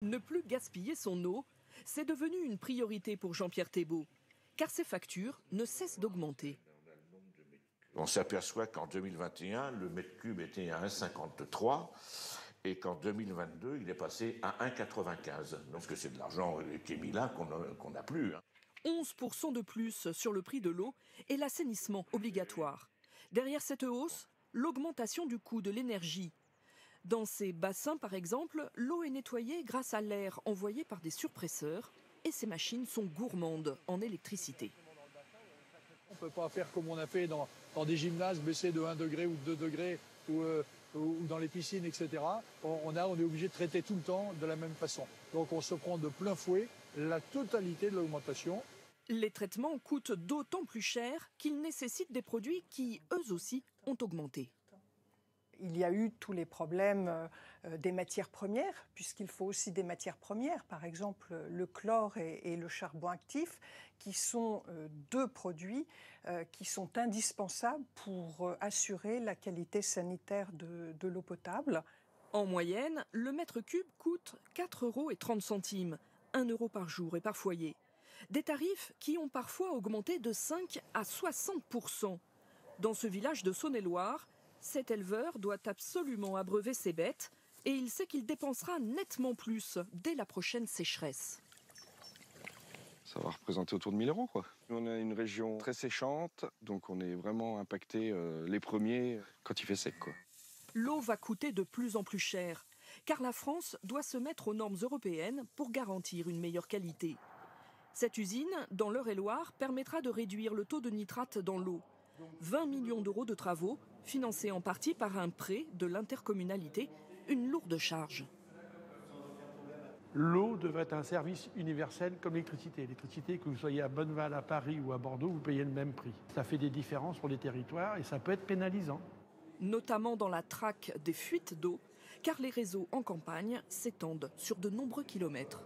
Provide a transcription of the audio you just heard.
Ne plus gaspiller son eau, c'est devenu une priorité pour Jean-Pierre Thébault, car ses factures ne cessent d'augmenter. On s'aperçoit qu'en 2021, le mètre cube était à 1,53 et qu'en 2022, il est passé à 1,95. Donc c'est de l'argent qui est mis là qu'on n'a plus. 11% de plus sur le prix de l'eau et l'assainissement obligatoire. Derrière cette hausse, l'augmentation du coût de l'énergie. Dans ces bassins, par exemple, l'eau est nettoyée grâce à l'air envoyé par des surpresseurs et ces machines sont gourmandes en électricité. On ne peut pas faire comme on a fait dans des gymnases, baisser de 1 degré ou de 2 degrés ou dans les piscines, etc. On est obligé de traiter tout le temps de la même façon. Donc on se prend de plein fouet la totalité de l'augmentation. Les traitements coûtent d'autant plus cher qu'ils nécessitent des produits qui, eux aussi, ont augmenté. Il y a eu tous les problèmes des matières premières, puisqu'il faut aussi des matières premières, par exemple le chlore et le charbon actif, qui sont deux produits qui sont indispensables pour assurer la qualité sanitaire de l'eau potable. En moyenne, le mètre cube coûte 4,30 €, 1 € par jour et par foyer. Des tarifs qui ont parfois augmenté de 5 à 60%. Dans ce village de Saône-et-Loire, cet éleveur doit absolument abreuver ses bêtes et il sait qu'il dépensera nettement plus dès la prochaine sécheresse. Ça va représenter autour de 1 000 €, quoi. On a une région très séchante, donc on est vraiment impacté les premiers quand il fait sec, quoi. L'eau va coûter de plus en plus cher, car la France doit se mettre aux normes européennes pour garantir une meilleure qualité. Cette usine, dans l'Eure-et-Loire, permettra de réduire le taux de nitrate dans l'eau. 20 millions d'euros de travaux, financés en partie par un prêt de l'intercommunalité, une lourde charge. L'eau devrait être un service universel comme l'électricité. L'électricité, que vous soyez à Bonneval, à Paris ou à Bordeaux, vous payez le même prix. Ça fait des différences pour les territoires et ça peut être pénalisant. Notamment dans la traque des fuites d'eau, car les réseaux en campagne s'étendent sur de nombreux kilomètres.